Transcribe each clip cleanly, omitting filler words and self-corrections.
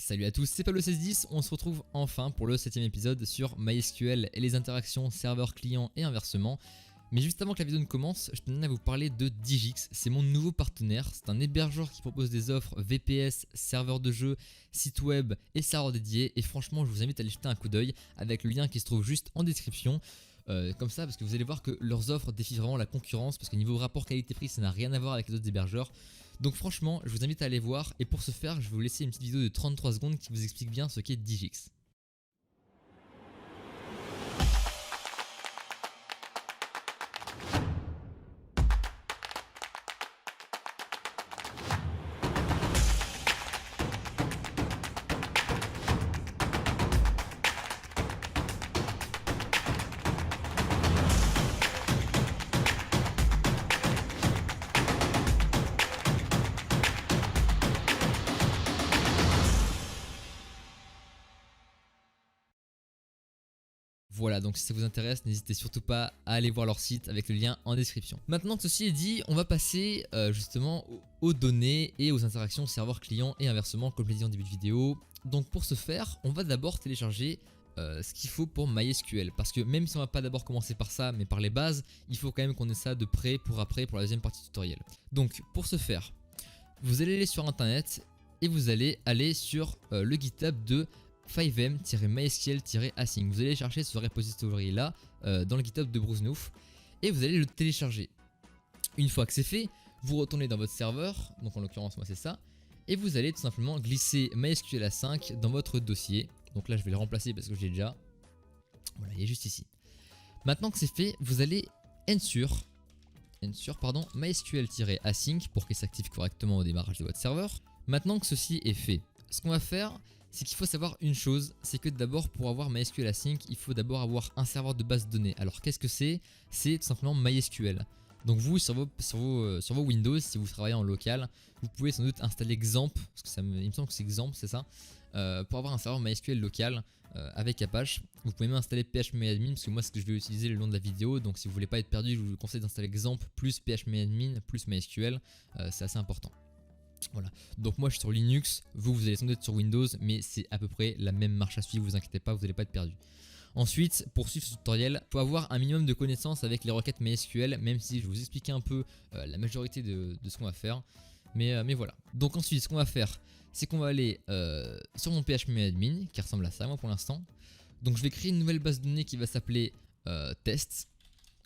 Salut à tous, c'est Pablo1610, on se retrouve enfin pour le 7ème épisode sur MySQL et les interactions serveur-client et inversement. Mais juste avant que la vidéo ne commence, je tenais à vous parler de Digix, c'est mon nouveau partenaire, c'est un hébergeur qui propose des offres VPS, serveur de jeu, site web et serveur dédié. Et franchement, je vous invite à aller jeter un coup d'œil avec le lien qui se trouve juste en description. Comme ça, parce que vous allez voir que leurs offres défient vraiment la concurrence, parce que niveau rapport qualité-prix, ça n'a rien à voir avec les autres hébergeurs. Donc franchement, je vous invite à aller voir, et pour ce faire, je vais vous laisser une petite vidéo de 33 secondes qui vous explique bien ce qu'est Digix. Voilà, donc si ça vous intéresse, n'hésitez surtout pas à aller voir leur site avec le lien en description. Maintenant que ceci est dit, on va passer justement aux données et aux interactions serveur-client et inversement, comme je l'ai dit en début de vidéo. Donc pour ce faire, on va d'abord télécharger ce qu'il faut pour MySQL. Parce que même si on va pas d'abord commencer par ça, mais par les bases, il faut quand même qu'on ait ça de près pour après, pour la deuxième partie du tutoriel. Donc pour ce faire, vous allez aller sur internet et vous allez aller sur le GitHub de 5m-mysql-async. Vous allez chercher ce repository là dans le GitHub de Bruce Noof et vous allez le télécharger. Une fois que c'est fait, vous retournez dans votre serveur, donc en l'occurrence moi c'est ça, et vous allez tout simplement glisser MySQL A5 dans votre dossier. Donc là je vais le remplacer parce que je l'ai déjà. Voilà, il est juste ici. Maintenant que c'est fait, vous allez ensure MySQL-async pour qu'il s'active correctement au démarrage de votre serveur. Maintenant que ceci est fait, ce qu'on va faire, c'est qu'il faut savoir une chose, c'est que d'abord pour avoir MySQL Async, il faut d'abord avoir un serveur de base de données. Alors qu'est-ce que c'est? C'est tout simplement MySQL. Donc vous, sur vos Windows, si vous travaillez en local, vous pouvez sans doute installer XAMPP, parce que il me semble que c'est XAMPP, c'est ça, pour avoir un serveur MySQL local avec Apache. Vous pouvez même installer phpMyAdmin, parce que moi c'est ce que je vais utiliser le long de la vidéo. Donc si vous voulez pas être perdu, je vous conseille d'installer XAMPP plus phpMyAdmin plus MySQL, c'est assez important. Voilà, donc moi je suis sur Linux, vous allez sans doute être sur Windows, mais c'est à peu près la même marche à suivre, vous inquiétez pas, vous n'allez pas être perdu. Ensuite, pour suivre ce tutoriel, il faut avoir un minimum de connaissances avec les requêtes MySQL, même si je vais vous expliquer un peu la majorité de ce qu'on va faire. Mais voilà. Donc ensuite, ce qu'on va faire, c'est qu'on va aller sur mon phpMyAdmin, qui ressemble à ça moi pour l'instant. Donc je vais créer une nouvelle base de données qui va s'appeler test.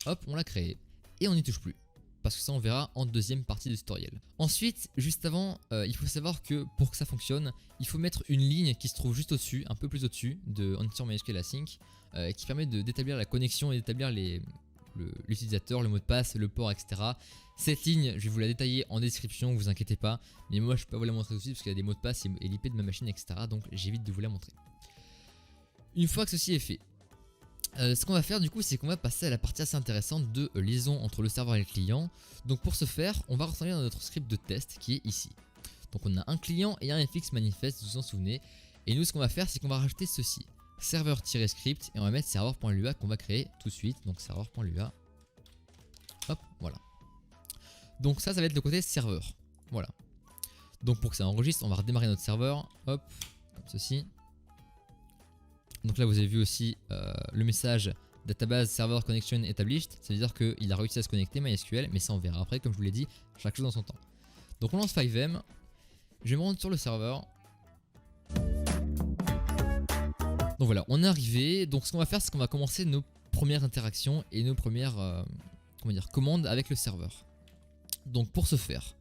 Hop, on l'a créée, et on n'y touche plus. Parce que ça on verra en deuxième partie du tutoriel. Ensuite, juste avant, il faut savoir que pour que ça fonctionne, il faut mettre une ligne qui se trouve juste au-dessus, un peu plus au-dessus de Ensure MySQL Async, qui permet d'établir la connexion et d'établir l'utilisateur, le mot de passe, le port, etc. Cette ligne, je vais vous la détailler en description, vous inquiétez pas, mais moi je peux pas vous la montrer tout de suite parce qu'il y a des mots de passe et l'IP de ma machine, etc. Donc j'évite de vous la montrer. Une fois que ceci est fait, ce qu'on va faire du coup, c'est qu'on va passer à la partie assez intéressante de liaison entre le serveur et le client. Donc pour ce faire, on va retourner dans notre script de test qui est ici. Donc on a un client et un fx manifest, vous vous en souvenez. Et nous ce qu'on va faire, c'est qu'on va rajouter ceci, serveur-script, et on va mettre serveur.lua qu'on va créer tout de suite. Donc serveur.lua, hop, voilà. Donc ça va être le côté serveur, voilà. Donc pour que ça enregistre, on va redémarrer notre serveur, hop, comme ceci. Donc là vous avez vu aussi le message database server connection established, ça veut dire qu'il a réussi à se connecter MySQL, mais ça on verra après, comme je vous l'ai dit, chaque chose dans son temps. Donc on lance 5m, je vais me rendre sur le serveur. Donc voilà, on est arrivé, donc ce qu'on va faire c'est qu'on va commencer nos premières interactions et nos premières commandes avec le serveur. Donc pour ce faire,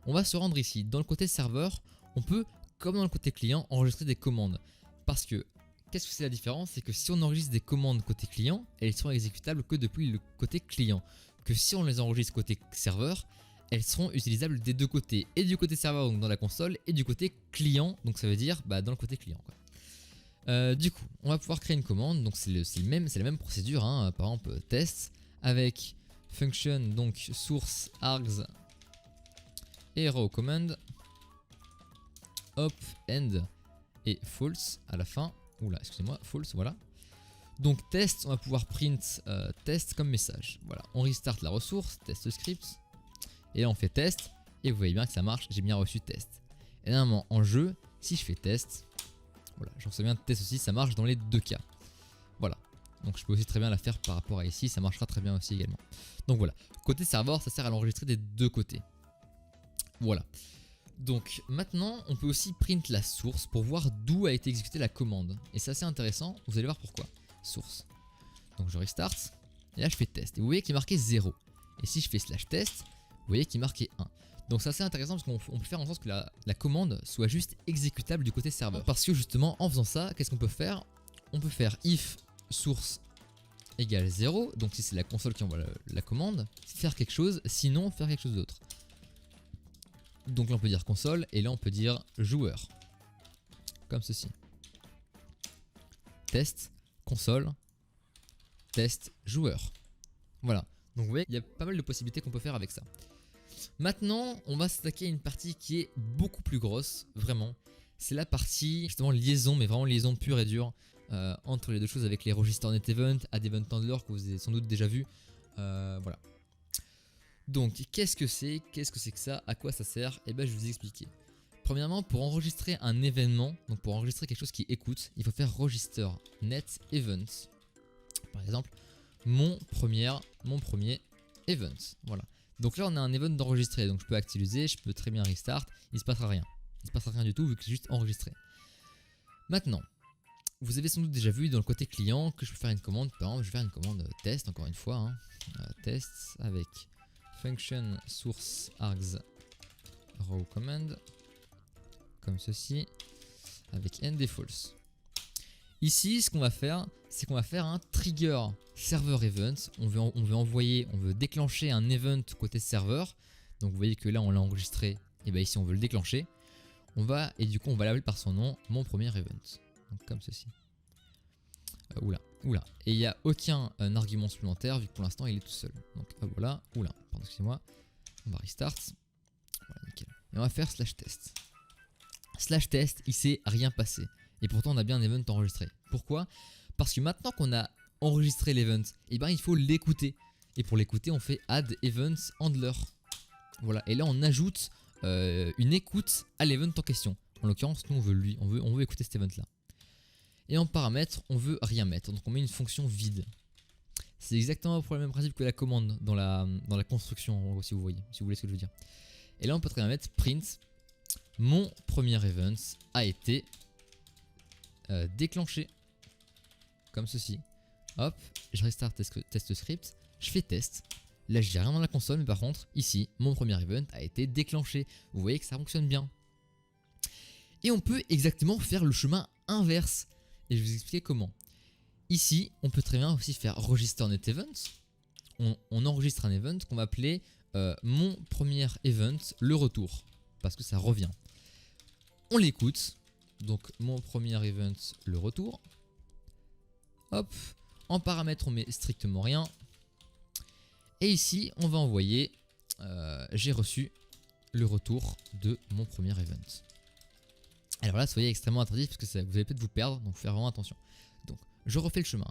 on va se rendre ici, dans le côté serveur, on peut, comme dans le côté client, enregistrer des commandes. Parce que qu'est-ce que c'est la différence? C'est que si on enregistre des commandes côté client, elles seront exécutables que depuis le côté client. Que si on les enregistre côté serveur, elles seront utilisables des deux côtés. Et du côté serveur, donc dans la console, et du côté client, donc ça veut dire dans le côté client, quoi. Du coup, on va pouvoir créer une commande, donc c'est la même procédure, hein, par exemple test, avec function, donc source, args, et raw command, hop, end, et false à la fin. Oula, excusez-moi, false, voilà. Donc test, on va pouvoir print test comme message. Voilà, on restart la ressource, test script. Et là on fait test, et vous voyez bien que ça marche, j'ai bien reçu test. Et normalement en jeu, si je fais test, Voilà, je reçois bien test aussi, ça marche dans les deux cas. Voilà. Donc je peux aussi très bien la faire par rapport à ici, ça marchera très bien aussi également. Donc voilà, côté serveur, ça sert à l'enregistrer des deux côtés. Voilà. Donc maintenant, on peut aussi print la source pour voir d'où a été exécutée la commande. Et c'est assez intéressant, vous allez voir pourquoi. Source. Donc je restart, et là je fais test. Et vous voyez qu'il est marqué 0. Et si je fais /test, vous voyez qu'il est marqué 1. Donc c'est assez intéressant parce qu'on peut faire en sorte que la commande soit juste exécutable du côté serveur. Parce que justement, en faisant ça, qu'est-ce qu'on peut faire? On peut faire if source égale 0, donc si c'est la console qui envoie la commande, faire quelque chose, sinon faire quelque chose d'autre. Donc là on peut dire console, et là on peut dire joueur. Comme ceci. Test, console, test, joueur. Voilà. Donc vous voyez, il y a pas mal de possibilités qu'on peut faire avec ça. Maintenant, on va s'attaquer à une partie qui est beaucoup plus grosse, vraiment. C'est la partie, justement, liaison, mais vraiment liaison pure et dure entre les deux choses avec les register net event, add event handler que vous avez sans doute déjà vu. Voilà. Donc, qu'est-ce que c'est? Qu'est-ce que c'est que ça? À quoi ça sert? Et ben, je vais vous expliquer. Premièrement, pour enregistrer un événement, donc pour enregistrer quelque chose qui écoute, il faut faire register net event. Par exemple, mon premier event. Voilà. Donc là, on a un event d'enregistrer, donc je peux actualiser, je peux très bien restart, il ne se passera rien. Il ne se passera rien du tout vu que c'est juste enregistré. Maintenant, vous avez sans doute déjà vu dans le côté client que je peux faire une commande. Par exemple, je vais faire une commande test, encore une fois. Hein. Test avec function source args raw command, comme ceci, avec end et false. Ici, ce qu'on va faire, c'est qu'on va faire un trigger server event. On veut déclencher un event côté serveur. Donc vous voyez que là, on l'a enregistré. Et bien ici, on veut le déclencher. Et du coup, on va l'appeler par son nom, mon premier event. Donc comme ceci. Oula. Et il n'y a aucun argument supplémentaire vu que pour l'instant, il est tout seul. Donc voilà. Oula. Pardon, excusez-moi. On va restart. Voilà, nickel. Et on va faire /test. /test, il s'est rien passé. Et pourtant on a bien un event enregistré. Pourquoi? Parce que maintenant qu'on a enregistré l'event, il faut l'écouter. Et pour l'écouter, on fait add event handler. Voilà. Et là on ajoute une écoute à l'event en question. En l'occurrence, nous on veut écouter cet event là. Et en paramètres, on veut rien mettre. Donc on met une fonction vide. C'est exactement pour le même principe que la commande dans la construction, si vous voyez, si vous voulez ce que je veux dire. Et là on peut très bien mettre print mon premier event a été déclenché comme ceci. Hop, je restart test script, je fais test. Là je dis rien dans la console, mais par contre ici mon premier event a été déclenché. Vous voyez que ça fonctionne bien. Et on peut exactement faire le chemin inverse. Et je vais vous expliquer comment. Ici on peut très bien aussi faire register net event. On enregistre un event qu'on va appeler mon premier event le retour, parce que ça revient. On l'écoute. Donc mon premier event le retour. Hop. En paramètres on met strictement rien. Et ici on va envoyer j'ai reçu le retour de mon premier event. Alors là soyez extrêmement attentifs parce que vous allez peut-être vous perdre, donc faire vraiment attention. Donc je refais le chemin.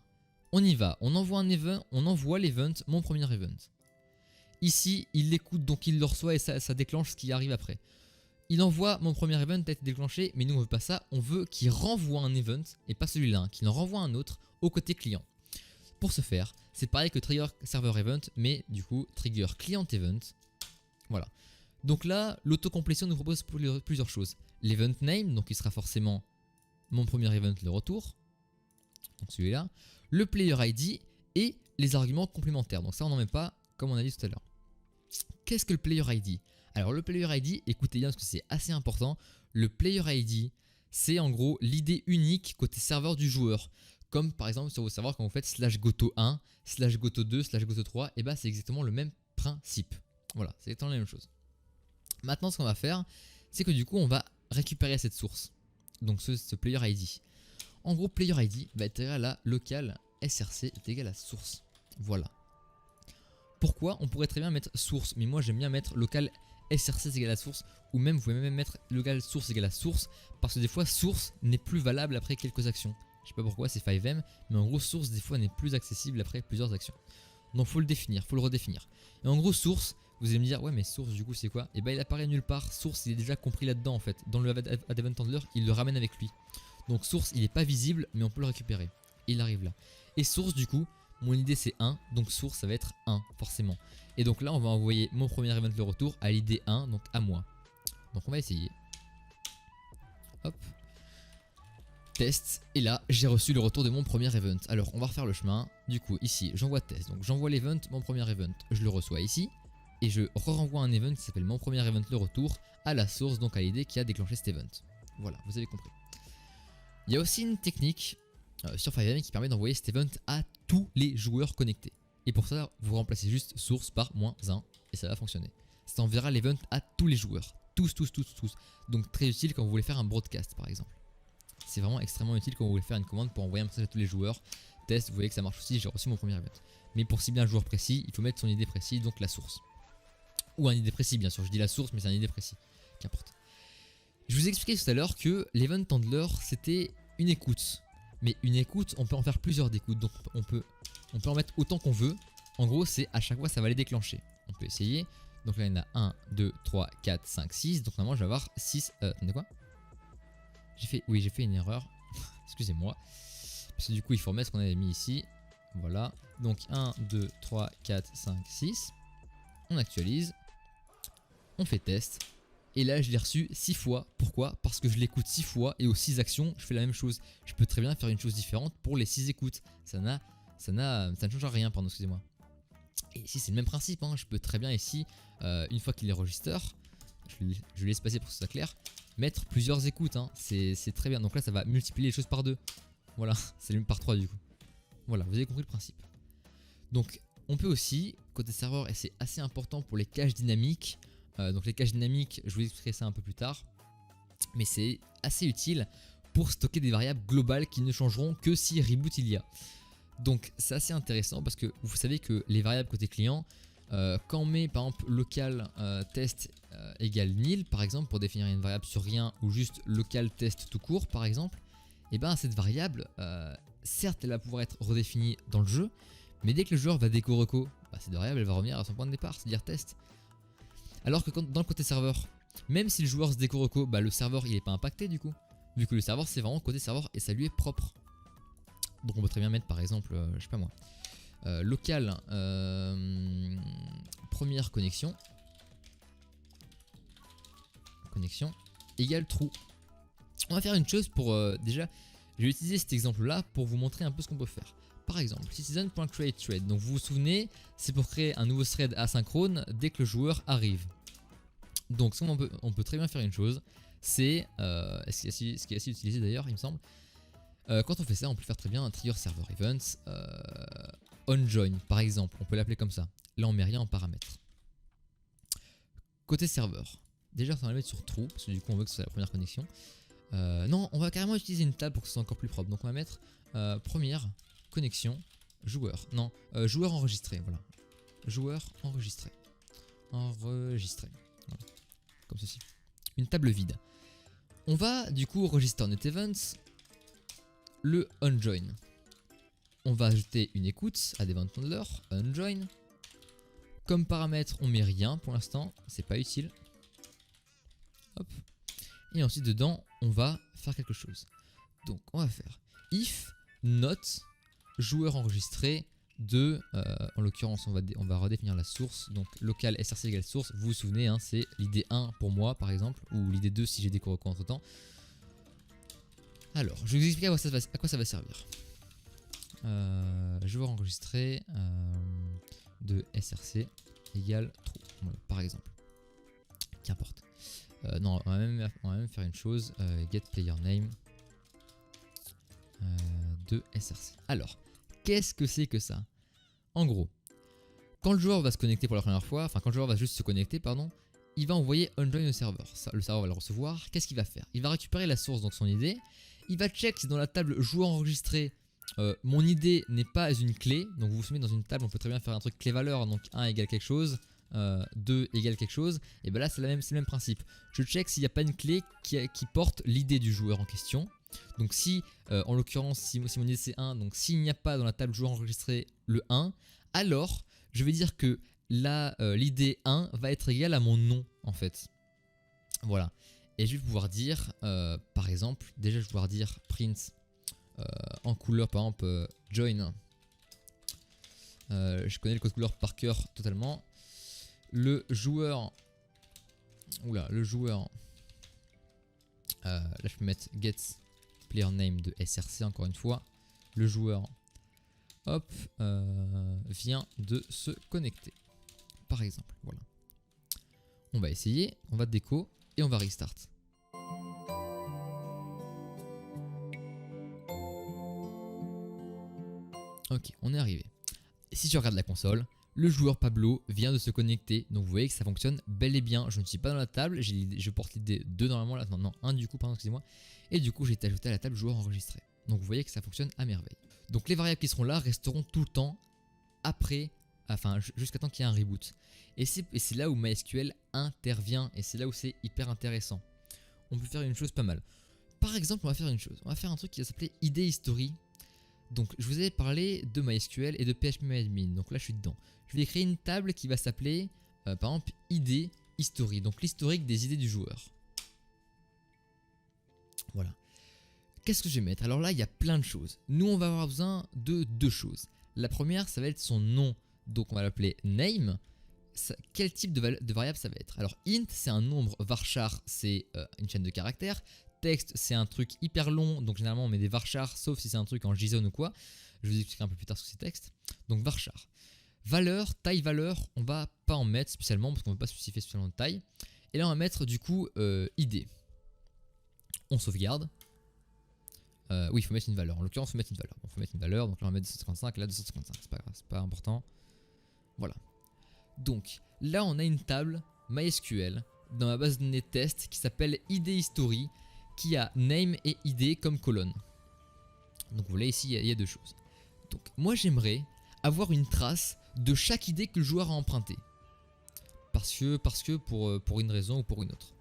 On y va, on envoie un event, on envoie l'event mon premier event. Ici il l'écoute, donc il le reçoit et ça déclenche ce qui arrive après. Il envoie mon premier event a été déclenché, mais nous on veut pas ça, on veut qu'il renvoie un event, et pas celui-là, hein, qu'il en renvoie un autre au côté client. Pour ce faire, c'est pareil que trigger server event, mais du coup trigger client event. Voilà. Donc là, l'autocomplétion nous propose plusieurs choses. L'event name, donc il sera forcément mon premier event le retour, donc celui-là. Le player ID et les arguments complémentaires, donc ça on n'en met pas comme on a dit tout à l'heure. Qu'est-ce que le player ID ? Alors le player ID, écoutez bien parce que c'est assez important. Le player ID, c'est en gros l'idée unique côté serveur du joueur. Comme par exemple sur vos serveurs quand vous faites /goto1, /goto2, /goto3, et bah c'est exactement le même principe. Voilà, c'est exactement la même chose. Maintenant ce qu'on va faire, c'est que du coup on va récupérer cette source. Donc ce player ID. En gros player ID va être égal à local src est égal à source. Voilà. Pourquoi? On pourrait très bien mettre source, mais moi j'aime bien mettre local src égale à source, ou même vous pouvez même mettre local source égale à source, parce que des fois source n'est plus valable après quelques actions. Je sais pas pourquoi, c'est 5M, mais en gros source des fois n'est plus accessible après plusieurs actions. Donc faut le définir, faut le redéfinir. Et en gros source, vous allez me dire ouais mais source du coup c'est quoi? Et bah il apparaît nulle part, source il est déjà compris là-dedans en fait. Dans le add event handler, il le ramène avec lui. Donc source il n'est pas visible mais on peut le récupérer. Il arrive là. Et source du coup, mon ID c'est 1, donc source ça va être 1 forcément. Et donc là on va envoyer mon premier event le retour à l'ID 1, donc à moi. Donc on va essayer. Hop. Test, et là j'ai reçu le retour de mon premier event. Alors on va refaire le chemin. Du coup ici j'envoie test, donc j'envoie l'event, mon premier event, je le reçois ici. Et je renvoie un event qui s'appelle mon premier event le retour à la source, donc à l'ID qui a déclenché cet event. Voilà, vous avez compris. Il y a aussi une technique sur FiveM qui permet d'envoyer cet event à tous les joueurs connectés. Et pour ça, vous remplacez juste source par -1 et ça va fonctionner. Ça enverra l'event à tous les joueurs. Tous. Donc très utile quand vous voulez faire un broadcast par exemple. C'est vraiment extrêmement utile quand vous voulez faire une commande pour envoyer un message à tous les joueurs. Test, vous voyez que ça marche aussi, j'ai reçu mon premier event. Mais pour cibler un joueur précis, il faut mettre son ID précis, donc la source. Ou un ID précis bien sûr, je dis la source mais c'est un ID précis. Qu'importe. Je vous ai expliqué tout à l'heure que l'event handler c'était une écoute. Mais une écoute, on peut en faire plusieurs d'écoutes, donc on peut en mettre autant qu'on veut. En gros, c'est à chaque fois ça va les déclencher. On peut essayer. Donc là il y en a 1, 2, 3, 4, 5, 6. Donc normalement je vais avoir 6. Attendez quoi? Oui, j'ai fait une erreur. Excusez-moi. Parce que du coup il faut remettre ce qu'on avait mis ici. Voilà. Donc 1, 2, 3, 4, 5, 6. On actualise. On fait test. Et là je l'ai reçu 6 fois. Pourquoi? Parce que je l'écoute 6 fois et aux 6 actions je fais la même chose. Je peux très bien faire une chose différente pour les 6 écoutes. Ça ne change rien, pardon, excusez-moi. Et ici c'est le même principe, hein. Je peux très bien ici, une fois qu'il est register, je laisse passer pour que ce soit clair, mettre plusieurs écoutes, hein. C'est très bien. Donc là ça va multiplier les choses par 2. Voilà, c'est même par 3 du coup. Voilà, vous avez compris le principe. Donc on peut aussi, côté serveur, et c'est assez important pour les caches dynamiques. Donc les caches dynamiques, je vous expliquerai ça un peu plus tard. Mais c'est assez utile pour stocker des variables globales qui ne changeront que si reboot il y a. Donc c'est assez intéressant parce que vous savez que les variables côté client, quand on met par exemple local test égale nil par exemple pour définir une variable sur rien ou juste local test tout court par exemple, et bien cette variable, certes elle va pouvoir être redéfinie dans le jeu, mais dès que le joueur va déco reco, cette variable elle va revenir à son point de départ, c'est-à-dire test. Alors que dans le côté serveur, même si le joueur se déco reco, le serveur il n'est pas impacté du coup, vu que le serveur c'est vraiment côté serveur et ça lui est propre. Donc on peut très bien mettre par exemple, je sais pas moi, local première connexion égale true. On va faire une chose pour déjà, je vais utiliser cet exemple là pour vous montrer un peu ce qu'on peut faire. Par exemple, citizen.createThread, donc vous vous souvenez, c'est pour créer un nouveau thread asynchrone dès que le joueur arrive. Donc on peut très bien faire une chose, c'est, ce qui est assez utilisé d'ailleurs il me semble. Quand on fait ça, on peut faire très bien un trigger server events onJoin par exemple, on peut l'appeler comme ça. Là on met rien en paramètres. Côté serveur, déjà on va le mettre sur true parce que du coup on veut que ce soit la première connexion. Non, on va carrément utiliser une table pour que ce soit encore plus propre. Donc on va mettre première connexion joueur. Non, joueur enregistré, voilà. Joueur enregistré. Enregistré. Voilà. Comme ceci. Une table vide. On va du coup register net events. Le onJoin. On va ajouter une écoute à event handler, onJoin. Comme paramètre, on met rien pour l'instant, c'est pas utile. Hop. Et ensuite dedans, on va faire quelque chose. Donc on va faire if not joueur enregistré de, en l'occurrence on va redéfinir la source. Donc local src égale source, vous vous souvenez, hein, c'est l'id 1 pour moi par exemple, ou l'id 2 si j'ai des reco entre temps. Alors, je vais vous expliquer à quoi ça va servir. Joueur enregistré de src égale true, voilà, par exemple. Qu'importe. Non, on va même faire une chose, get player name de src. Alors, qu'est-ce que c'est que ça? En gros, quand le joueur va se connecter pour la première fois, enfin quand le joueur va juste se connecter, pardon, il va envoyer onJoin au serveur. Le serveur va le recevoir. Qu'est-ce qu'il va faire? Il va récupérer la source, donc son ID. Il va check si dans la table joueur enregistré, mon ID n'est pas une clé. Donc vous vous souvenez, dans une table, on peut très bien faire un truc clé-valeur. Donc 1 égale quelque chose, 2 égale quelque chose. Et bien là, c'est le même principe. Je check s'il n'y a pas une clé qui porte l'ID du joueur en question. Donc si, en l'occurrence, si mon ID c'est 1, donc s'il n'y a pas dans la table joueur enregistré le 1, alors je vais dire que l'ID 1 va être égal à mon nom en fait. Voilà. Et je vais pouvoir dire, par exemple, déjà je vais pouvoir dire print en couleur, par exemple join. Je connais le code couleur par cœur totalement. Le joueur, là je peux mettre get player name de SRC encore une fois. Le joueur, hop, vient de se connecter, par exemple. Voilà. On va essayer, on va déco et on va restart. Ok, on est arrivé. Et si je regarde la console, le joueur Pablo vient de se connecter. Donc vous voyez que ça fonctionne bel et bien. Je ne suis pas dans la table, je porte l'idée 2 normalement là. Non, 1 du coup, pardon, excusez-moi. Et du coup, j'ai été ajouté à la table joueur enregistré. Donc vous voyez que ça fonctionne à merveille. Donc les variables qui seront là resteront tout le temps après, enfin jusqu'à temps qu'il y ait un reboot. Et c'est là où MySQL intervient. Et c'est là où c'est hyper intéressant. On peut faire une chose pas mal. Par exemple, on va faire une chose. On va faire un truc qui va s'appeler ID History. Donc je vous avais parlé de MySQL et de PHPMyAdmin, donc là je suis dedans. Je vais créer une table qui va s'appeler par exemple ID History, donc l'historique des idées du joueur. Voilà. Qu'est-ce que je vais mettre? Alors là il y a plein de choses. Nous on va avoir besoin de 2 choses. La première ça va être son nom, donc on va l'appeler name. Quel type de variable ça va être? Alors int c'est un nombre, varchar c'est une chaîne de caractères. Texte c'est un truc hyper long, donc généralement on met des varchars sauf si c'est un truc en JSON ou quoi. Je vous expliquerai un peu plus tard ce que c'est texte. Donc varchar. Valeur, taille valeur, on va pas en mettre spécialement parce qu'on ne veut pas spécifier spécialement de taille. Et là on va mettre du coup ID. On sauvegarde. Oui il faut mettre une valeur, en l'occurrence il faut mettre une valeur. Bon, faut mettre une valeur, donc là on va mettre 255, là 255, c'est pas grave, c'est pas important. Voilà. Donc là on a une table MySQL dans ma base de données test qui s'appelle ID History, qui a name et ID comme colonne. Donc vous voyez ici il y a 2 choses. Donc moi j'aimerais avoir une trace de chaque idée que le joueur a emprunté. Parce que pour une raison ou pour une autre.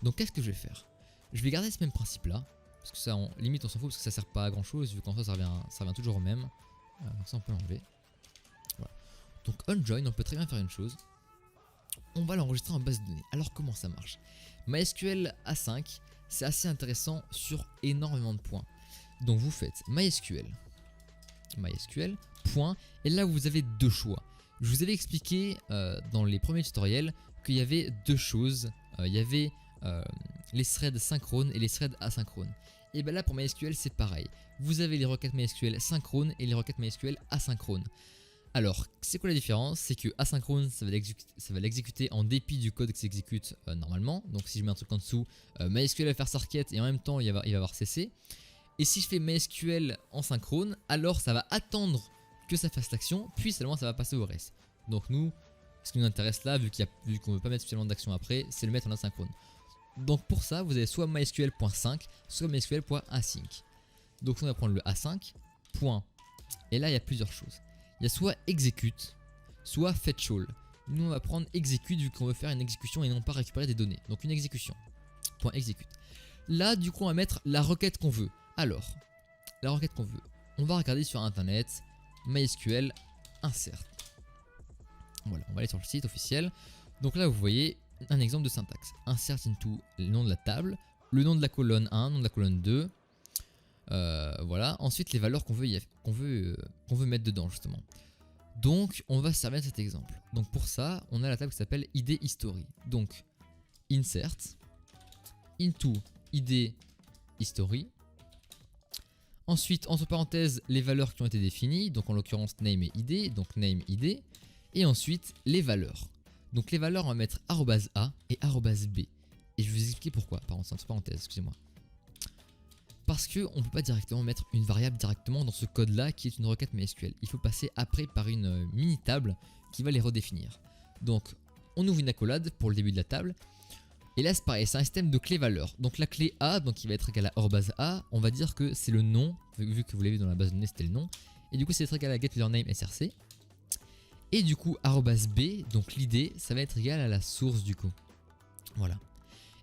Donc qu'est-ce que je vais faire? Je vais garder ce même principe là. Parce que ça limite on s'en fout parce que ça sert pas à grand chose vu qu'en soi ça revient toujours au même. Donc ça on peut l'enlever. Voilà. Donc on join on peut très bien faire une chose. On va l'enregistrer en base de données. Alors comment ça marche? MySQL A5 c'est assez intéressant sur énormément de points. Donc vous faites MySQL point, et là vous avez 2 choix. Je vous avais expliqué dans les premiers tutoriels qu'il y avait 2 choses. Il y avait les threads synchrones et les threads asynchrones. Et bien là pour MySQL c'est pareil. Vous avez les requêtes MySQL synchrones et les requêtes MySQL asynchrones. Alors, c'est quoi la différence? C'est que asynchrone, ça va l'exécuter en dépit du code qui s'exécute normalement. Donc si je mets un truc en dessous, MySQL va faire sa requête et en même temps il va avoir CC. Et si je fais MySQL en synchrone, alors ça va attendre que ça fasse l'action, puis seulement ça va passer au reste. Donc nous, ce qui nous intéresse là, vu qu'on ne veut pas mettre spécialement d'action après, c'est le mettre en asynchrone. Donc pour ça, vous avez soit MySQL.5, soit MySQL.async. Donc on va prendre le A5, point, et là il y a plusieurs choses. Il y a soit execute, soit fetch all. Nous on va prendre execute vu qu'on veut faire une exécution et non pas récupérer des données. Donc une exécution. Point execute. Là du coup on va mettre la requête qu'on veut. Alors, la requête qu'on veut. On va regarder sur internet MySQL insert. Voilà, on va aller sur le site officiel. Donc là vous voyez un exemple de syntaxe. Insert into le nom de la table, le nom de la colonne 1, le nom de la colonne 2. Voilà, ensuite les valeurs qu'on veut mettre dedans justement. Donc on va se servir de cet exemple. Donc pour ça on a la table qui s'appelle ID History. Donc insert into ID History. Ensuite entre parenthèses les valeurs qui ont été définies, donc en l'occurrence name et ID, donc name ID. Et ensuite les valeurs. Donc les valeurs on va mettre @a et @b. Et je vais vous expliquer pourquoi, pardon c'est entre parenthèses, excusez-moi. Parce qu'on ne peut pas directement mettre une variable directement dans ce code là qui est une requête MySQL. Il faut passer après par une mini table qui va les redéfinir. Donc on ouvre une accolade pour le début de la table. Et là c'est pareil, c'est un système de clé valeur. Donc la clé A, donc qui va être égale à @a, on va dire que c'est le nom, vu que vous l'avez vu dans la base de données c'était le nom. Et du coup c'est égal à getLearname src. Et du coup @b, donc l'idée ça va être égal à la source du coup. Voilà.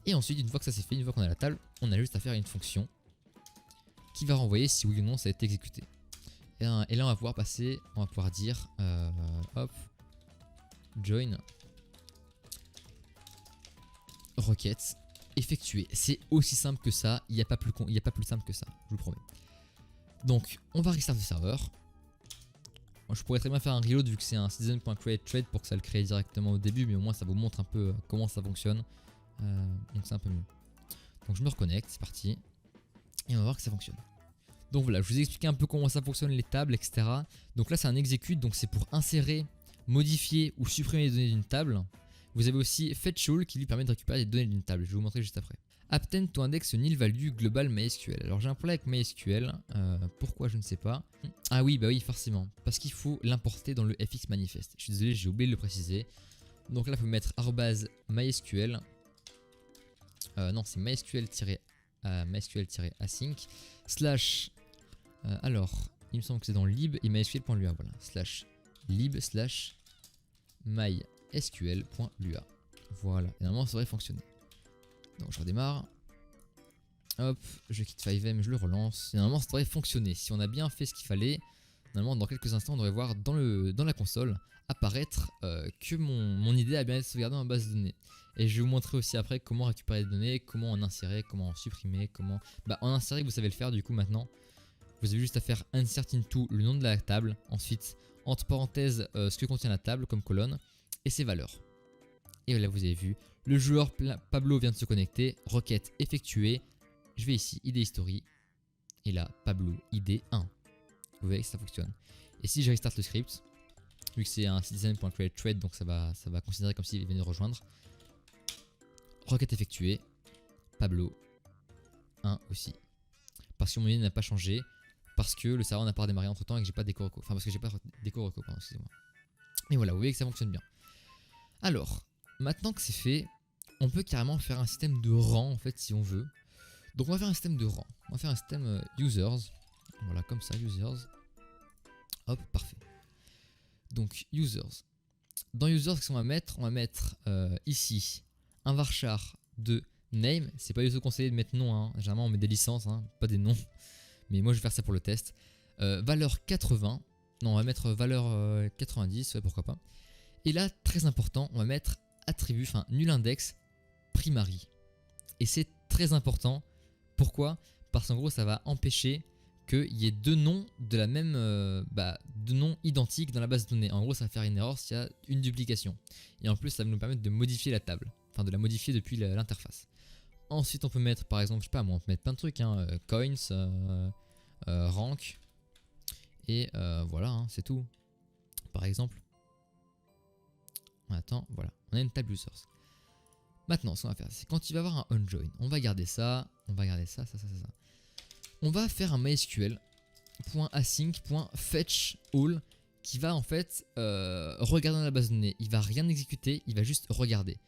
Et ensuite une fois que ça c'est fait, une fois qu'on a la table, on a juste à faire une fonction qui va renvoyer si oui ou non ça a été exécuté. Et là on va pouvoir passer, on va pouvoir dire hop, join requête effectué. C'est aussi simple que ça, il n'y a pas plus simple que ça, je vous promets. Donc on va restart le serveur. Moi, je pourrais très bien faire un reload vu que c'est un citizen.createTrade pour que ça le crée directement au début, mais au moins ça vous montre un peu comment ça fonctionne. Donc c'est un peu mieux. Donc je me reconnecte, c'est parti. Et on va voir que ça fonctionne. Donc voilà, je vous ai expliqué un peu comment ça fonctionne, les tables, etc. Donc là c'est un execute, donc c'est pour insérer, modifier ou supprimer les données d'une table. Vous avez aussi fetchAll qui lui permet de récupérer les données d'une table, je vais vous montrer juste après. Append to index nil value global MySQL. Alors j'ai un problème avec MySQL, pourquoi je ne sais pas. Ah oui, bah oui forcément, parce qu'il faut l'importer dans le fx manifest. Je suis désolé, j'ai oublié de le préciser. Donc là il faut mettre @mysql. Non c'est mysql-async slash alors il me semble que c'est dans lib et mysql.lua, voilà, slash lib slash mysql.lua. Voilà, et normalement ça devrait fonctionner. Donc je redémarre. Hop, je quitte 5M, je le relance. Et normalement ça devrait fonctionner. Si on a bien fait ce qu'il fallait, normalement dans quelques instants on devrait voir dans la console apparaître que mon idée a bien été sauvegardée dans la base de données. Et je vais vous montrer aussi après comment récupérer les données, comment en insérer, comment en supprimer, comment... Bah en insérer vous savez le faire du coup maintenant. Vous avez juste à faire insert into le nom de la table, ensuite entre parenthèses ce que contient la table comme colonne et ses valeurs. Et là vous avez vu, le joueur Pablo vient de se connecter, requête effectuée, je vais ici, ID history, et là Pablo ID 1. Vous voyez que ça fonctionne. Et si je restart le script, vu que c'est un citizen.createTrade, donc ça va considérer comme s'il venait de rejoindre. Requête effectuée, Pablo 1 aussi. Parce que mon ID n'a pas changé, parce que le serveur n'a pas redémarré entre temps et que j'ai pas déco reco. Enfin parce que j'ai pas déco reco, pardon, excusez-moi. Mais voilà, vous voyez que ça fonctionne bien. Alors, maintenant que c'est fait, on peut carrément faire un système de rang en fait si on veut. Donc on va faire un système de rang. On va faire un système users. Voilà, comme ça, users. Hop, parfait. Donc users. Dans users, qu'est-ce qu'on va mettre? On va mettre ici un varchar de name. C'est pas du tout conseillé de mettre nom, hein. Généralement on met des licences, hein, pas des noms. Mais moi je vais faire ça pour le test. Valeur 80. Non, on va mettre valeur 90, ouais, pourquoi pas. Et là, très important, on va mettre attribut, enfin nul index primary. Et c'est très important. Pourquoi? Parce qu'en gros, ça va empêcher qu'il y ait deux noms de la même, deux noms identiques dans la base de données. En gros, ça va faire une erreur s'il y a une duplication. Et en plus, ça va nous permettre de modifier la table, enfin de la modifier depuis l'interface. Ensuite, on peut mettre, par exemple, je sais pas, moi, on peut mettre plein de trucs, hein, coins, rank, et voilà, hein, c'est tout. Par exemple, on attend, voilà, on a une table users. Maintenant, ce qu'on va faire, c'est quand il va y avoir un onJoin, on va garder ça, on va garder ça. On va faire un mysql.async.fetchAll qui va en fait regarder dans la base de données. Il va rien exécuter, il va juste regarder.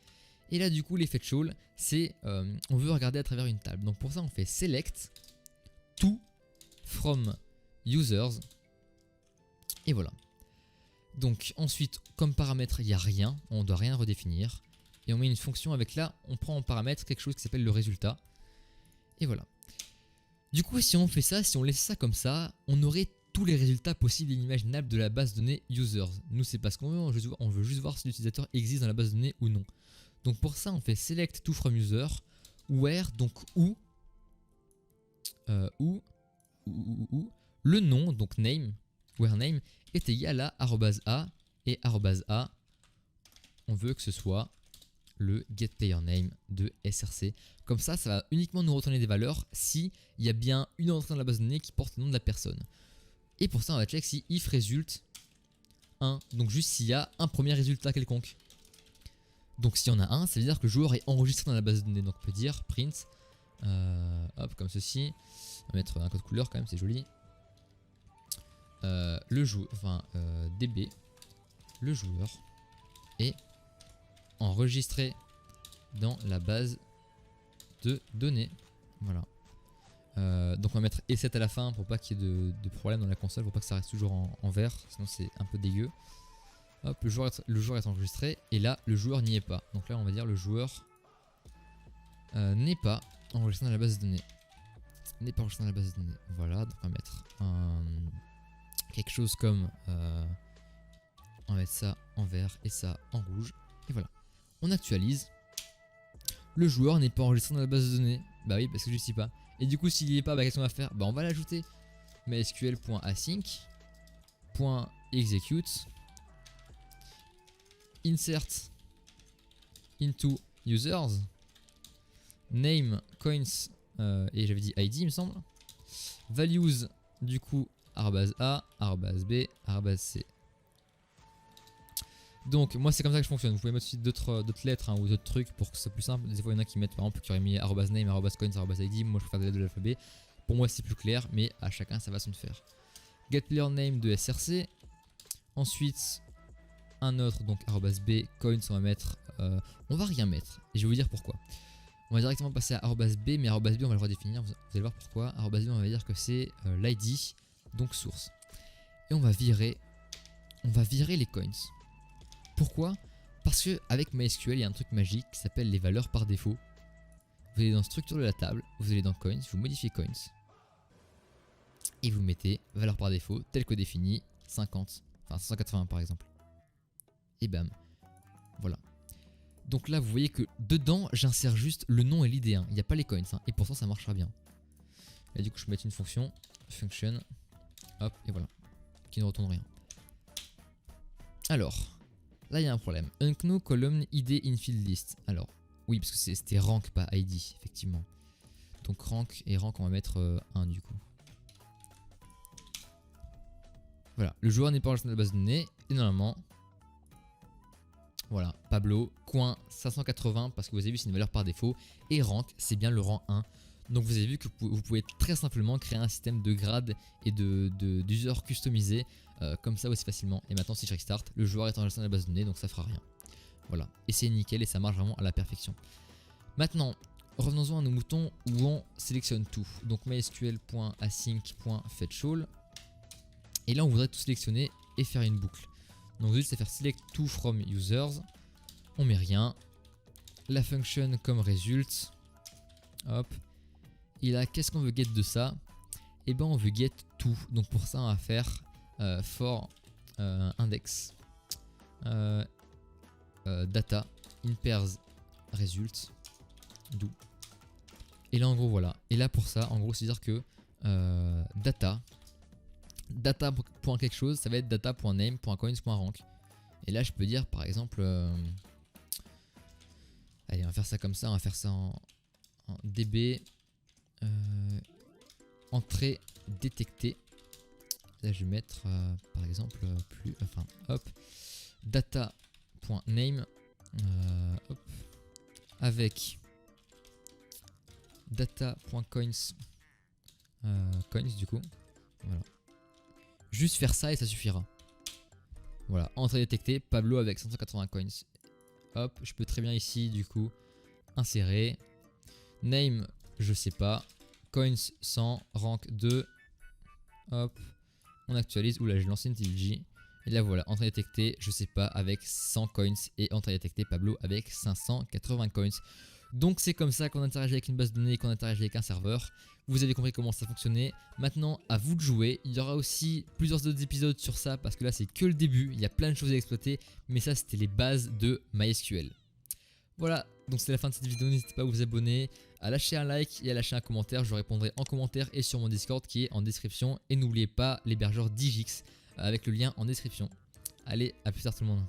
Et là du coup les fetchAll, c'est on veut regarder à travers une table. Donc pour ça on fait select to from users. Et voilà. Donc ensuite comme paramètre il n'y a rien, on ne doit rien redéfinir. Et on met une fonction avec là, on prend en paramètre quelque chose qui s'appelle le résultat. Et voilà. Du coup, si on fait ça, si on laisse ça comme ça, on aurait tous les résultats possibles et inimaginables de la base de données users. Nous, c'est pas ce qu'on veut, on veut juste voir si l'utilisateur existe dans la base de données ou non. Donc pour ça, on fait select to from user, where, donc où le nom, donc name, where name, est égal à @a, et @a, on veut que ce soit le getPlayerName de SRC. Comme ça, ça va uniquement nous retourner des valeurs si il y a bien une entrée dans la base de données qui porte le nom de la personne. Et pour ça, on va check si if result 1. Donc juste s'il y a un premier résultat quelconque. Donc s'il y en a un, ça veut dire que le joueur est enregistré dans la base de données. Donc on peut dire print, hop, comme ceci. On va mettre un code couleur quand même, c'est joli. Le joueur, enfin DB, le joueur est enregistré dans la base de données. Voilà. Donc on va mettre E7 à la fin pour pas qu'il y ait de problème dans la console, pour pas que ça reste toujours en vert, sinon c'est un peu dégueu. Hop, le joueur est enregistré et là le joueur n'y est pas. Donc là on va dire le joueur n'est pas enregistré dans la base de données. N'est pas enregistré dans la base de données. Voilà, donc on va mettre quelque chose comme on va mettre ça en vert et ça en rouge. Et voilà. On actualise. Le joueur n'est pas enregistré dans la base de données. Bah oui, parce que je ne sais pas. Et du coup, s'il n'y est pas, bah qu'est-ce qu'on va faire? Bah on va l'ajouter. mysql.async.execute insert into users name coins et j'avais dit id il me semble, values du coup arrobase a arrobase b arrobase c. Donc moi c'est comme ça que je fonctionne. Vous pouvez mettre aussi d'autres lettres hein, ou d'autres trucs pour que ce soit plus simple. Des fois il y en a qui mettent par exemple qui auraient mis arrobase name arrobase coins arrobase id. Moi je préfère des lettres de l'alphabet. Pour moi c'est plus clair, mais à chacun sa façon de faire. Get player name de src. Ensuite un autre, donc arrobase b coins, on va mettre on va rien mettre et je vais vous dire pourquoi. On va directement passer à arrobase b, mais arrobase b on va le redéfinir, vous allez voir pourquoi. Arrobase b on va dire que c'est l'id, donc source, et on va virer les coins. Pourquoi? Parce que avec MySQL il y a un truc magique qui s'appelle les valeurs par défaut. Vous allez dans structure de la table, vous allez dans coins, vous modifiez coins et vous mettez valeur par défaut tel que défini 50, enfin 180 par exemple. Et bam, voilà. Donc là vous voyez que dedans j'insère juste le nom et l'id, hein. Il n'y a pas les coins hein. Et pourtant ça marchera bien. Et du coup je peux mettre une fonction, function, hop et voilà, qui ne retourne rien. Alors, là il y a un problème, unknown column id infield list. Alors, oui parce que c'était rank pas id effectivement. Donc rank et rank on va mettre 1 du coup. Voilà, le joueur n'est pas enregistré dans la base de données et normalement... Voilà, Pablo, coin 580 parce que vous avez vu c'est une valeur par défaut et rank c'est bien le rang 1. Donc vous avez vu que vous pouvez très simplement créer un système de grade et d'user customisé comme ça aussi facilement. Et maintenant si je restart, le joueur est enregistré dans la base de données donc ça fera rien. Voilà, et c'est nickel et ça marche vraiment à la perfection. Maintenant, revenons-en à nos moutons où on sélectionne tout. Donc mysql.async.fetchAll et là on voudrait tout sélectionner et faire une boucle. Donc juste c'est faire select to from users, on met rien, la function comme result, hop, et là qu'est-ce qu'on veut get de ça? Et ben on veut get tout, donc pour ça on va faire for index data in pairs result do. Et là en gros voilà, et là pour ça en gros c'est à dire que data point quelque chose ça va être data.name.coins.rank et là je peux dire par exemple allez on va faire ça comme ça, on va faire ça en db entrée détectée. Là je vais mettre par exemple plus enfin hop data.name hop avec data.coins coins du coup voilà. Juste faire ça et ça suffira. Voilà, entrée détectée, Pablo avec 580 coins. Hop, je peux très bien ici du coup insérer. Name, je sais pas. Coins 100, rank 2. Hop, on actualise. Oula, j'ai lancé une TLG. Et là voilà, entrée détectée, je sais pas, avec 100 coins. Et entrée détectée, Pablo avec 580 coins. Donc c'est comme ça qu'on interagit avec une base de données et qu'on interagit avec un serveur. Vous avez compris comment ça fonctionnait. Maintenant à vous de jouer. Il y aura aussi plusieurs autres épisodes sur ça parce que là c'est que le début. Il y a plein de choses à exploiter. Mais ça c'était les bases de MySQL. Voilà, donc c'est la fin de cette vidéo. N'hésitez pas à vous abonner, à lâcher un like et à lâcher un commentaire. Je répondrai en commentaire et sur mon Discord qui est en description. Et n'oubliez pas l'hébergeur Digix avec le lien en description. Allez, à plus tard tout le monde.